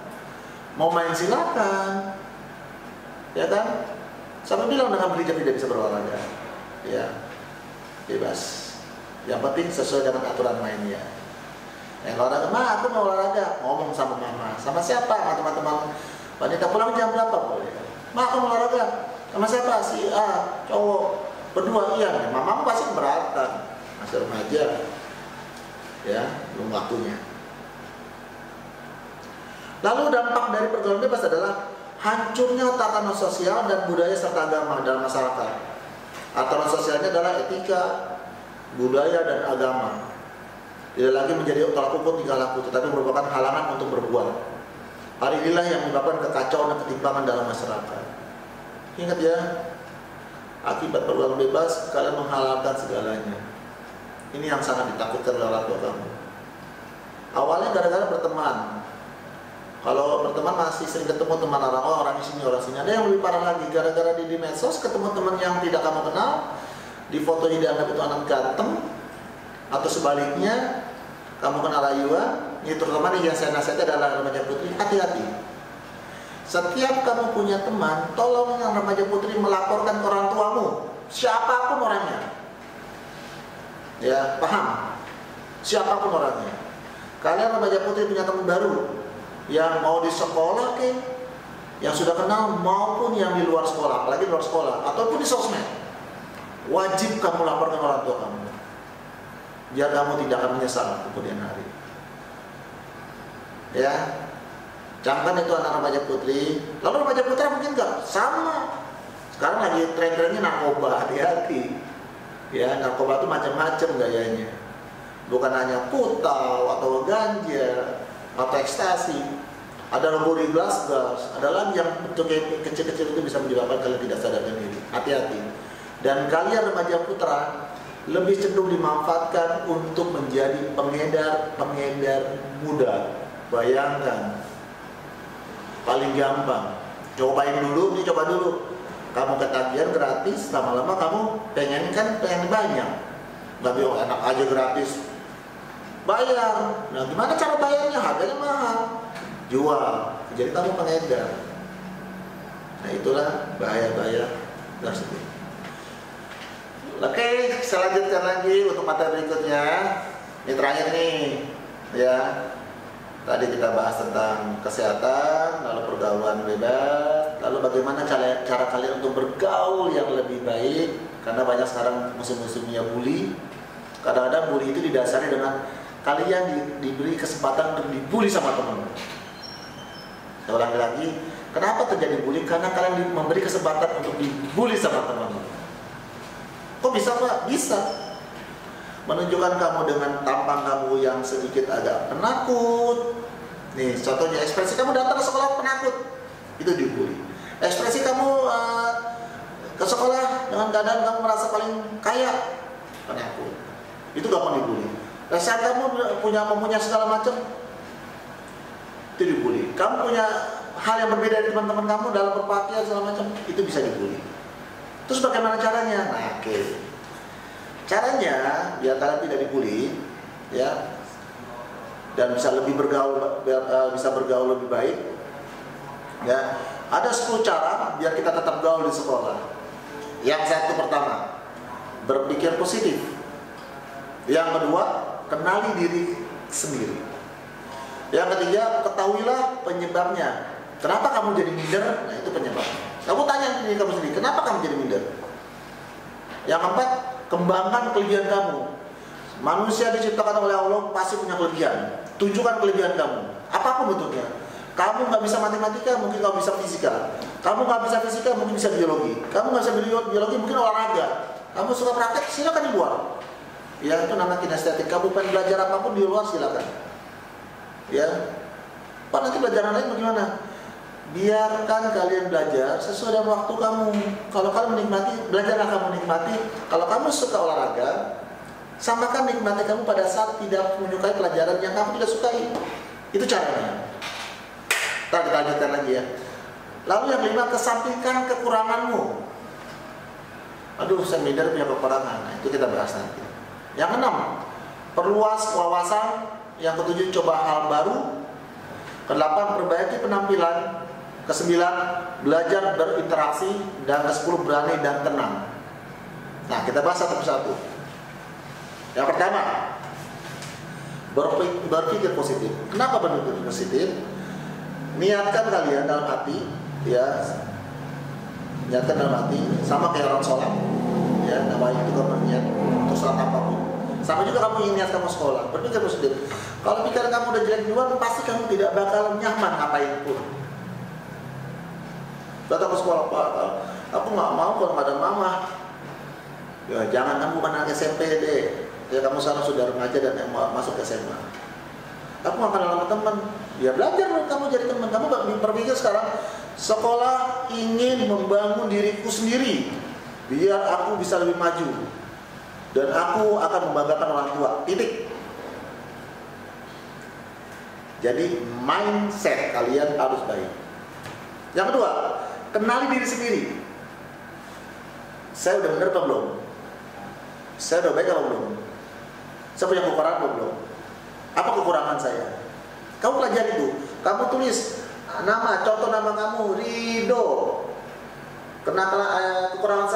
mau main, silakan, ya kan? Sampai bilang dengan berhijab tidak bisa berolahraga, ya bebas. Yang penting sesuai dengan aturan mainnya. Yang olahraga, aku mau olahraga, ngomong sama mama, sama siapa? Sama teman-teman wanita, pulang jam berapa boleh? Aku mau olahraga, sama siapa? Si A, cowok, berdua, iya. Mamamu pasti keberatan, masih remaja, ya, belum waktunya. Lalu dampak dari pergaulan bebas adalah hancurnya tatanan sosial dan budaya serta agama dalam masyarakat. Aturan sosialnya adalah etika, budaya, dan agama. Tidak lagi menjadi tolak ukur tingkah laku, tetapi merupakan halangan untuk berbuat. Hal inilah yang menyebabkan kekacauan dan ketimpangan dalam masyarakat. Ingat ya, akibat pergaulan bebas kalian menghalalkan segalanya. Ini yang sangat ditakutkan oleh orang tua kamu. Awalnya gara-gara berteman. Kalau berteman masih sering ketemu teman orang, oh orang di sini, orang sini. Ada yang lebih parah lagi, gara-gara di medsos ketemu teman yang tidak kamu kenal, di fotonya dianggap itu anak ganteng, atau sebaliknya kamu kenal rayuan. Ini terutama nih yang saya nasihatkan adalah remaja putri, hati-hati. Setiap kamu punya teman, tolong yang remaja putri melaporkan ke orang tuamu, siapapun orangnya. Ya, paham? Siapapun orangnya. Kalian remaja putri punya teman baru, yang mau di sekolah yang sudah kenal maupun yang di luar sekolah, apalagi di luar sekolah ataupun di sosmed, wajib kamu laporkan orang tua kamu, biar kamu tidak akan menyesal kemudian hari. Ya, camkan itu anak remaja putri. Lalu remaja putra mungkin enggak sama. Sekarang lagi tren-trennya narkoba, hati-hati. Ya, narkoba itu macam-macam gayanya. Bukan hanya putau atau ganja atau ekstasi, ada robori gas, ada lagi yang bentuknya kecil-kecil itu bisa menyebabkan kalian tidak sadarkan diri. Hati-hati. Dan kalian remaja putra lebih cenderung dimanfaatkan untuk menjadi pengedar muda. Bayangkan, paling gampang, cobain dulu, coba dulu. Kamu ketagihan gratis, lama-lama kamu pengen banyak. Nggak bilang enak aja gratis, bayar. Nah, gimana cara bayarnya? Harganya mahal, jual. Jadi kamu pengedar. Nah, itulah bahaya-bahaya tersebut. Oke, saya lanjutkan lagi untuk materi berikutnya. Ini terakhir nih, ya. Tadi kita bahas tentang kesehatan, lalu pergaulan bebas, lalu bagaimana cara kalian untuk bergaul yang lebih baik. Karena banyak sekarang musim-musimnya bully. Kadang-kadang bully itu didasari dengan kalian diberi kesempatan untuk dibully sama teman. Saya ulangi lagi, kenapa terjadi bully? Karena kalian memberi kesempatan untuk dibully sama teman. Kok bisa Pak? Bisa. Menunjukkan kamu dengan tampang kamu yang sedikit agak penakut. Nih, contohnya ekspresi kamu datang ke sekolah penakut, itu dibully. Ekspresi kamu ke sekolah dengan keadaan kamu merasa paling kaya, penakut, itu gampang dibully. Saat kamu mempunyai segala macam, itu dibully. Kamu punya hal yang berbeda dari teman-teman kamu dalam berpakaian segala macam, itu bisa dibully. Terus bagaimana caranya? Nah, oke. Caranya biar kalian tidak dibully, ya, dan bisa lebih bisa bergaul lebih baik. Ya, ada 10 cara biar kita tetap gaul di sekolah. Yang satu pertama, berpikir positif. Yang kedua, kenali diri sendiri. Yang ketiga, ketahuilah penyebabnya. Kenapa kamu jadi minder? Nah, itu penyebabnya. Kamu tanya diri kamu sendiri, kenapa kamu jadi minder? Yang keempat, kembangkan kelebihan kamu. Manusia diciptakan oleh Allah pasti punya kelebihan. Tunjukkan kelebihan kamu, apapun bentuknya. Kamu nggak bisa matematika, mungkin kamu bisa fisika. Kamu nggak bisa fisika, mungkin bisa biologi. Kamu nggak bisa biologi, mungkin olahraga. Kamu suka praktek, silakan di luar. Ya, itu namanya kinestetik. Kamu pengen belajar apapun di luar, silakan. Ya, Pak, nanti belajaran lain bagaimana? Biarkan kalian belajar sesuai dengan waktu kamu. Kalau kalian menikmati, belajarlah kamu nikmati. Kalau kamu suka olahraga, samakan nikmati kamu pada saat tidak menyukai pelajaran yang kamu tidak sukai. Itu caranya. Ntar kita lanjutkan lagi ya. Lalu yang kelima, kesampingkan kekuranganmu. Aduh, saya minder punya kekurangan. Nah, itu kita bahas nanti. Yang keenam, perluas wawasan. Yang ke-7, coba hal baru. Ke-8, perbaiki penampilan. Ke-9, belajar berinteraksi. Dan ke-10, berani dan tenang. Nah, kita bahas satu persatu. Yang pertama, berpikir positif. Kenapa berpikir positif? Niatkan kalian dalam hati, ya, niatkan dalam hati, sama kayak orang sholat, ya, nama itu kamu niat untuk sholat apapun. Sama juga kamu ingin niat kamu sekolah, berpikir positif. Kalau pikiran kamu udah jelek duluan, pasti kamu tidak bakal nyaman ngapain pun. Datang ke sekolah, Pak, aku nggak mau kalau nggak ada mama. Ya, jangan, kamu bukan anak SMP deh. Ya, kamu sekarang sudah remaja dan masuk SMA. Aku nggak kenal sama teman. Ya belajar kamu jadi teman. Kamu berpikir sekarang, sekolah ingin membangun diriku sendiri, biar aku bisa lebih maju. Dan aku akan membanggakan orang tua. Titik. Jadi mindset kalian harus baik. Yang kedua, kenali diri sendiri. Saya udah benar apa belum? Saya udah baik apa belum? Saya punya kekurangan apa belum? Apa kekurangan saya? Kamu pelajari itu. Kamu tulis nama, contoh nama kamu, Rido. Kenapa kekurangan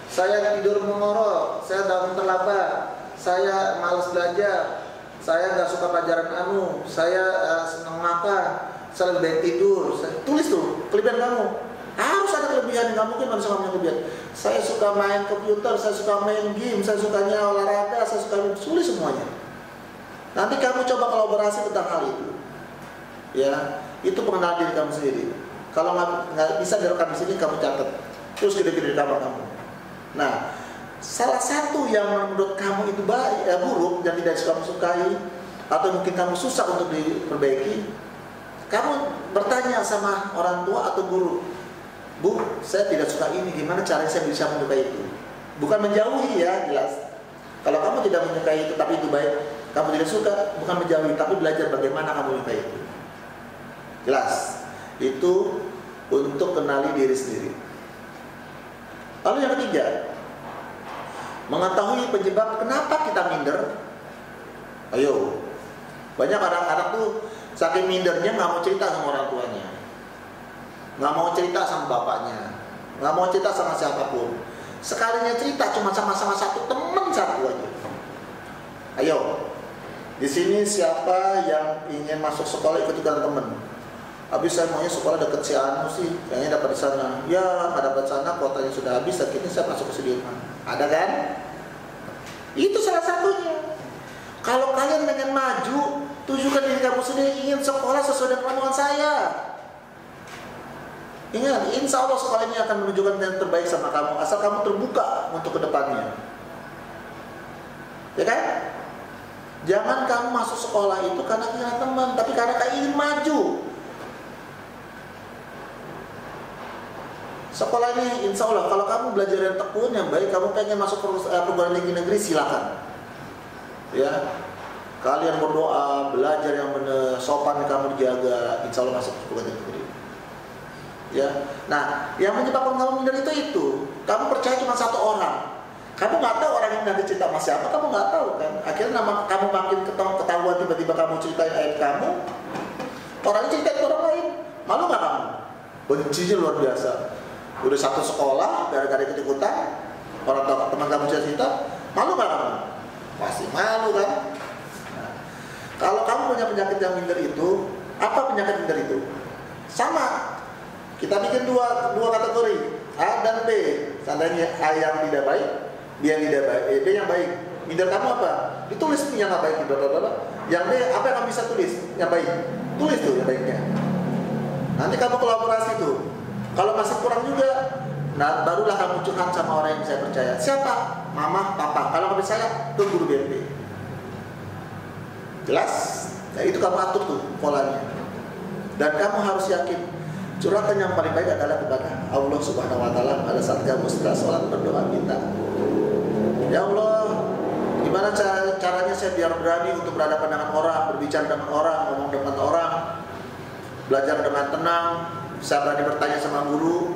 saya tidur mengorok, saya bangun terlambat, saya malas belajar, saya nggak suka pelajaran saya senang makan, saya lebih baik tidur. Tulis tuh kelebihan kamu. Harus ada kelebihan, nggak mungkin manusia punya kelebihan. Saya suka main komputer, saya suka main game, saya sukanya olahraga, saya suka tulis semuanya. Nanti kamu coba kolaborasi tentang hal itu. Ya, itu pengenalan diri kamu sendiri. Kalau nggak bisa direkam di sini, kamu catat. Terus gede-gede di kamar kamu. Nah, salah satu yang menurut kamu itu buruk dan tidak kamu sukai, atau mungkin kamu susah untuk diperbaiki, kamu bertanya sama orang tua atau guru. Bu, saya tidak suka ini, gimana caranya saya bisa menyukai itu? Bukan menjauhi ya, jelas. Kalau kamu tidak menyukai itu, tapi itu baik, kamu tidak suka, bukan menjauhi, tapi belajar bagaimana kamu menyukai itu. Jelas. Itu untuk kenali diri sendiri. Lalu yang ketiga, mengetahui penyebab kenapa kita minder. Ayo, banyak anak-anak tuh saking mindernya nggak mau cerita sama orang tuanya, nggak mau cerita sama bapaknya, nggak mau cerita sama siapapun. Sekalinya cerita cuma sama satu teman satu aja. Ayo, di sini siapa yang ingin masuk sekolah ikut-ikutan teman? Habis saya maunya sekolah dekat si Anu sih, kayaknya dapat di sana. Ya, nggak dapat sana, kuotanya sudah habis, akhirnya saya masuk ke Sudirman. Ada kan? Itu salah satunya. Kalau kalian pengen maju, tunjukkan diri kamu sendiri, ingin sekolah sesuai dengan kemampuan saya. Ingat, insya Allah sekolah ini akan menunjukkan yang terbaik sama kamu, asal kamu terbuka untuk kedepannya. Ya kan? Jangan kamu masuk sekolah itu karena keinginan teman, tapi karena kamu ingin maju. Sekolah ini insya Allah kalau kamu belajar yang tekun, yang baik, kamu pengen masuk perguruan tinggi negeri, silakan. Ya, kalian berdoa, belajar yang benar, sopan kamu dijaga, insya Allah masuk perguruan tinggi negeri. Ya, nah, yang menyebabkan kamu minder itu, kamu percaya cuma satu orang. Kamu nggak tahu orang yang nanti cerita sama siapa, kamu nggak tahu kan. Akhirnya kamu makin ketahuan tiba-tiba kamu ceritain aib kamu, orangnya ceritain ke orang lain, malu nggak kamu? Bencinya luar biasa. Udah satu sekolah, gara-gara ikut-ikutan, orang tua teman kamu cerita, malu nggak kamu? Pasti malu kan? Nah, kalau kamu punya penyakit yang minder itu, apa penyakit minder itu? Sama, kita bikin dua kategori, A dan B. Seandainya A yang tidak baik, B yang tidak baik, B yang baik. Minder kamu apa? Ditulis yang nggak baik, yang B apa yang kamu bisa tulis? Yang baik, tulis tuh yang baiknya. Nanti kamu kolaborasi tuh. Kalau masih kurang juga, nah barulah kamu curhat sama orang yang saya percaya. Siapa? Mama, papa. Kalau nggak percaya, ke guru BMP. Jelas? Nah itu kamu atur tuh polanya. Dan kamu harus yakin, curhatan yang paling baik adalah kepada Allah Subhanahu Wa Taala pada saat kamu setelah sholat berdoa minta. Ya Allah, gimana caranya saya biar berani untuk berhadapan dengan orang, berbicara dengan orang, ngomong dengan orang, belajar dengan tenang. Saya berani bertanya sama guru,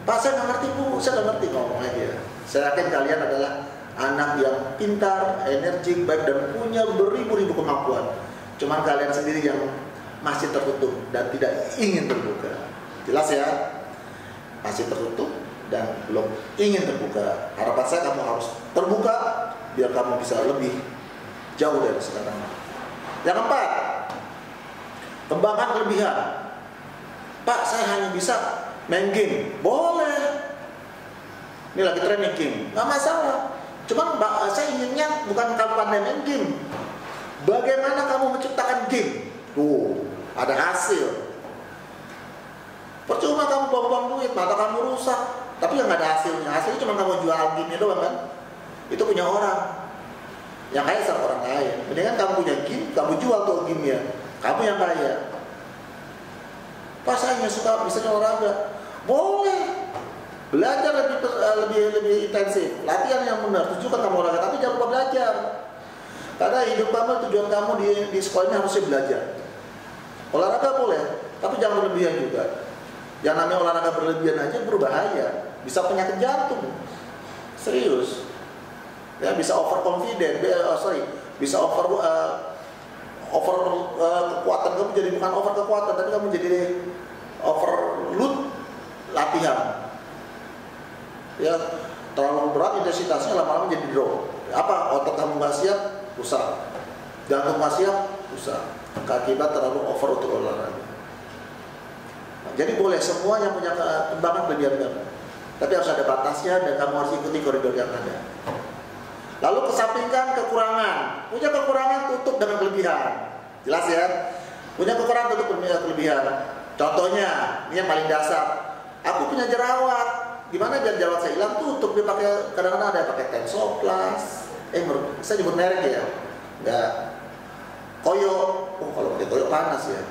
Pak saya nggak ngerti Bu, saya nggak ngerti, ngomong aja. Saya yakin kalian adalah anak yang pintar, energik, baik, dan punya beribu-ribu kemampuan. Cuman kalian sendiri yang masih tertutup dan tidak ingin terbuka. Jelas ya? Masih tertutup dan belum ingin terbuka. Harapan saya kamu harus terbuka biar kamu bisa lebih jauh dari sekarang. Yang keempat, kembangkan kelebihan. Pak, saya hanya bisa main game. Boleh. Ini lagi training game, nggak masalah. Cuman saya inginnya bukan kamu pandai main game. Bagaimana kamu menciptakan game? Tuh, ada hasil. Percuma kamu buang-buang duit, mata kamu rusak, tapi yang nggak ada hasilnya. Hasilnya cuma kamu jual game doang kan? Itu punya orang. Yang kaya sama orang kaya. Mendingan kamu punya game, kamu jual tuh game ya. Kamu yang kaya. Pas saya suka misalnya olahraga, boleh. Belajar lebih intensif, latihan yang benar, tujukan kamu olahraga, tapi jangan lupa belajar. Karena hidup kamu, tujuan kamu di sekolah ini harusnya belajar. Olahraga boleh, tapi jangan berlebihan juga. Yang namanya olahraga berlebihan aja berbahaya, bisa penyakit jantung, serius. Ya, bisa overconfident, bisa kekuatan kamu jadi bukan over kekuatan, tapi kamu jadi overload latihan. Ya, terlalu berat intensitasnya lama-lama jadi drop. Apa? Otot kamu nggak siap, rusak. Jantung nggak siap, rusak. Akibat terlalu over untuk olahraga. Nah, jadi boleh semua yang punya kembangan kelebihan kamu, tapi harus ada batasnya dan kamu harus ikuti koridor yang ada. Lalu kesampingkan kekurangan. Punya kekurangan, tutup dengan kelebihan. Jelas ya? Punya kekurangan, tutup dengan kelebihan. Contohnya, ini yang paling dasar. Aku punya jerawat. Gimana biar jerawat saya hilang? Tutup. Dia pakai, kadang-kadang ada yang pakai Tensoplas. Saya nyebut merek ya? Enggak. Koyo. Oh, kalau pakai koyo panas ya.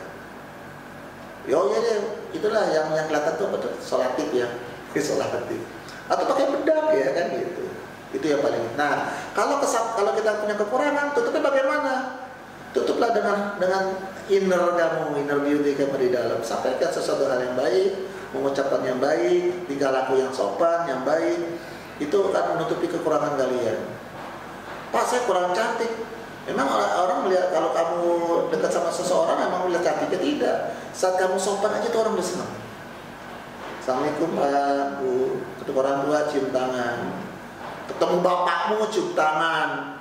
Yo ya deh. Itulah yang kelihatan tuh betul. Solatif ya. Solatif. Atau pakai bedak ya kan gitu. Itu yang paling. Nah, kalau kita punya kekurangan, tutupnya bagaimana? Tutuplah dengan inner kamu, inner beauty kamu di dalam. Sampaikan sesuatu hal yang baik, mengucapkan yang baik, tingkah laku yang sopan, yang baik. Itu akan menutupi kekurangan kalian. Pak, saya kurang cantik. Memang orang melihat kalau kamu dekat sama seseorang memang melihat cantiknya, tidak. Saat kamu sopan aja tuh orang udah senang. Assalamualaikum Pak, Bu. Ketemu orang tua cium tangan. Ketemu bapakmu cium tangan.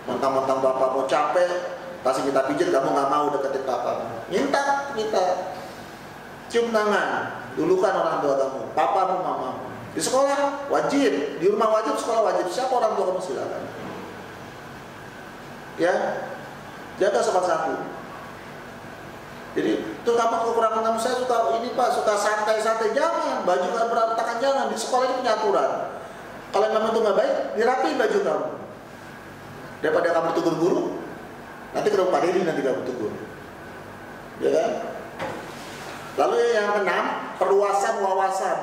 Mentang-mentang bapakmu capek, pasti kita pijit, kamu nggak mau deketin bapakmu. Minta cium tangan. Dulu kan orang tua kamu, papamu, mamamu. Di sekolah wajib, di rumah wajib, sekolah wajib. Siapa orang tua kamu silakan. Ya, jaga sopan santun. Jadi tuh kamu kekurangan kamu, saya suka ini Pak, suka santai-santai, jangan. Baju kan berantakan, jangan. Di sekolah ini punya aturan. Kalau kamu tuh nggak baik, dirapiin baju kamu. Daripada kamu tegur guru, nanti ketemu Pak Dedi, nanti kamu tegur. Ya kan? Lalu yang keenam, perluasan wawasan.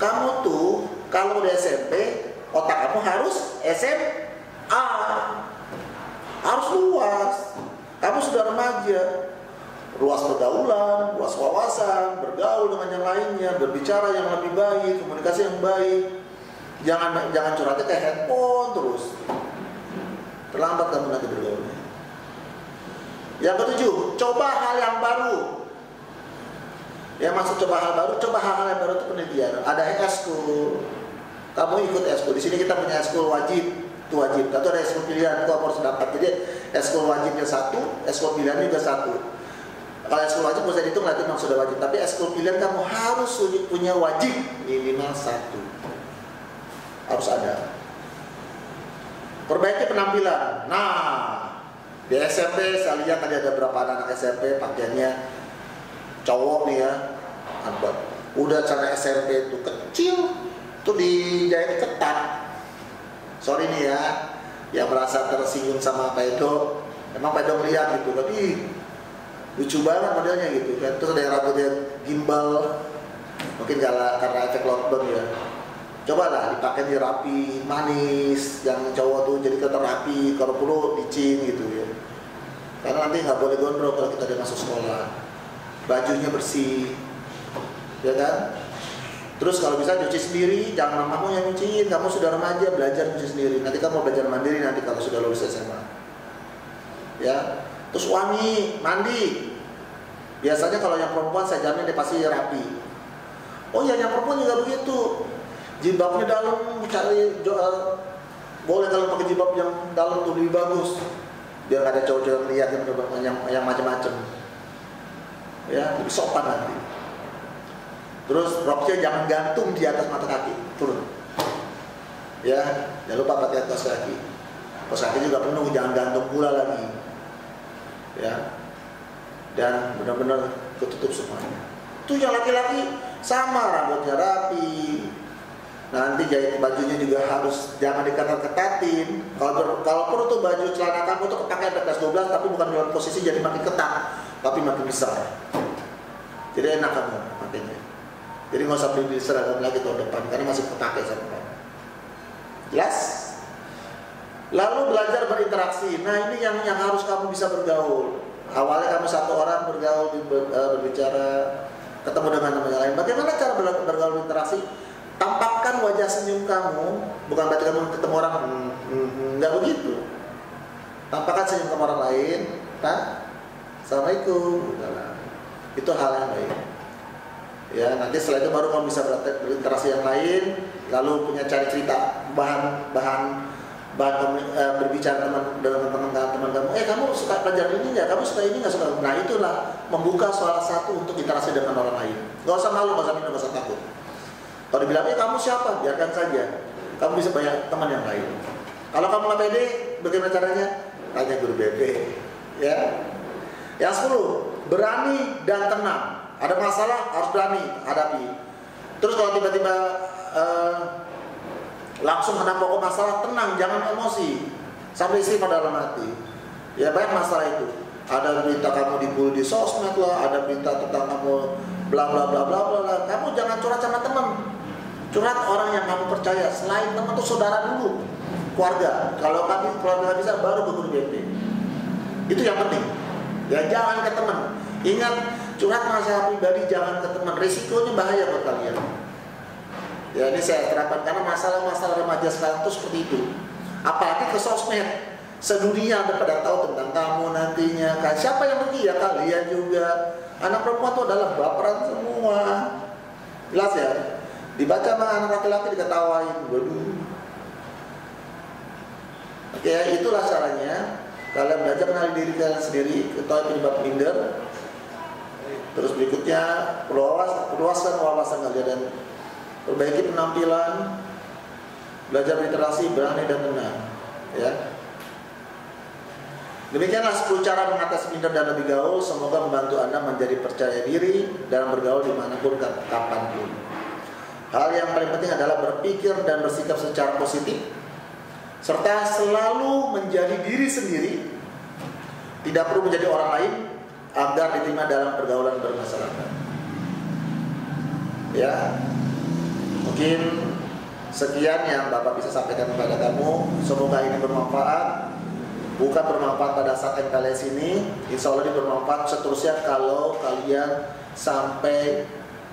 Kamu tuh kalau udah SMP, otak kamu harus SMA. Harus luas. Kamu sudah remaja, luas pergaulan, luas wawasan, bergaul dengan yang lainnya, berbicara yang lebih baik, komunikasi yang baik. Jangan curhatnya kayak handphone terus. Terlambat kamu nanti bergaulnya. Yang ketujuh, coba hal yang baru. Yang maksud coba hal baru, coba hal-hal yang baru itu penelitian. Ada eskul, kamu ikut eskul. Di sini kita punya eskul wajib. Itu wajib, atau ada eskul pilihan, itu harus dapat. Jadi eskul wajibnya satu, eskul pilihan juga satu. Kalau eskul wajib bisa dihitung nanti memang sudah wajib, tapi eskul pilihan kamu harus punya wajib minimal satu, harus ada. Perbaiki penampilan. Nah, di SMP saya lihat tadi ada berapa anak SMP pakaiannya cowok nih ya, udah celana SMP itu kecil, tuh dijahit ketat. Sorry nih ya, yang merasa tersinggung sama Pak Edo, emang Pak Edo melihat gitu, tapi lucu banget modelnya gitu kan. Terus ada yang rambutnya gimbal, mungkin karena efek lockdown ya. Cobalah dipakai di rapi, manis, yang cowok tuh jadi kelihatan rapi, kalau perlu licin gitu ya. Karena nanti nggak boleh gondrong kalau kita udah masuk sekolah. Bajunya bersih, ya kan? Terus kalau bisa cuci sendiri, jangan mamamu yang nyuciin. Kamu sudah remaja, belajar cuci sendiri. Nanti kamu belajar mandiri nanti kalau sudah lulus SMA. Ya. Terus wangi, mandi. Biasanya kalau yang perempuan saya jamin dia pasti rapi. Oh iya, yang perempuan juga begitu. Jilbabnya dalam, cari boleh kalau pakai jilbab yang dalam tuh lebih bagus. Biar nggak ada cowok-cowok lihat yang macam-macam. Ya, lebih sopan nanti. Terus roknya jangan gantung di atas mata kaki, turun. Ya, jangan lupa pakai kaos kaki. Kaos kaki juga penuh, jangan gantung pula lagi. Ya, dan benar-benar ketutup semuanya. Itu yang laki-laki sama, rambutnya rapi. Nanti jahit bajunya juga harus jangan diketat-ketatin. Kalau perlu tuh baju celana kamu tuh pakai 14-12 tapi bukan dalam posisi jadi makin ketat, tapi makin besar. Jadi enak kamu pakainya. Jadi nggak usah beli seragam lagi tahun depan karena masih kepake sama kamu. Jelas? Lalu belajar berinteraksi. Nah ini yang harus kamu bisa bergaul. Awalnya kamu satu orang bergaul, berbicara, ketemu dengan teman yang lain. Bagaimana cara bergaul berinteraksi? Tampakkan wajah senyum kamu. Bukan berarti kamu ketemu orang nggak begitu. Tampakkan senyum kamu orang lain. Assalamualaikum. Itu hal yang baik. Ya, nanti setelah itu baru kamu bisa berinteraksi yang lain, lalu punya cari cerita, bahan berbicara dengan teman kamu. Kamu suka pelajaran ini nggak? Kamu suka ini nggak suka? Nah itulah membuka salah satu untuk interaksi dengan orang lain. Gak usah malu, gak usah minder, gak usah takut. Kalau dibilang kamu siapa? Biarkan saja. Kamu bisa banyak teman yang lain. Kalau kamu nggak pede, bagaimana caranya? Tanya guru BP. Ya. Yang 10, berani dan tenang. Ada masalah harus berani hadapi. Terus kalau tiba-tiba langsung kena pokok masalah, tenang, jangan emosi. Sampai istighfar dalam hati. Ya banyak masalah itu. Ada berita kamu dibully di sosmed lah, ada berita tentang kamu bla bla bla bla bla. Kamu jangan curhat sama teman. Curhat orang yang kamu percaya. Selain teman tuh saudara dulu, keluarga. Kalau keluarga nggak bisa, baru ke guru BP. Itu yang penting. Ya jangan ke teman. Ingat, curhat masalah pribadi jangan ke teman. Risikonya bahaya buat kalian. Ya ini saya terapkan karena masalah-masalah remaja sekarang tuh seperti itu. Apalagi ke sosmed, sedunia ada pada tahu tentang kamu nantinya. Siapa yang pergi? Ya kalian juga. Anak perempuan itu adalah baperan semua. Jelas ya? Dibaca sama anak laki-laki diketawain. Waduh. Oke, itulah caranya. Kalian belajar mengenali diri kalian sendiri, ketahui penyebab minder. Terus berikutnya perluaskan wawasan kalian dan perbaiki penampilan, belajar berinteraksi, berani dan tenang. Ya. Demikianlah 10 cara mengatasi minder dan lebih gaul. Semoga membantu Anda menjadi percaya diri dalam bergaul dimanapun, kapanpun. Hal yang paling penting adalah berpikir dan bersikap secara positif, serta selalu menjadi diri sendiri, tidak perlu menjadi orang lain agar diterima dalam pergaulan bermasyarakat. Ya, mungkin sekian yang Bapak bisa sampaikan kepada kamu. Semoga ini bermanfaat. Bukan bermanfaat pada saat MKLS ini, insya Allah ini bermanfaat seterusnya kalau kalian sampai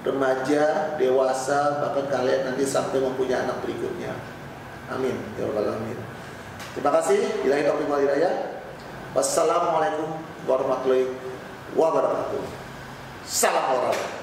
remaja, dewasa, bahkan kalian nanti sampai mempunyai anak berikutnya. Amin. Ya Rabbal Alamin. Terima kasih. Billahi taufiq wal hidayah. Wassalamualaikum warahmatullahi wabarakatuh. Salam olahraga.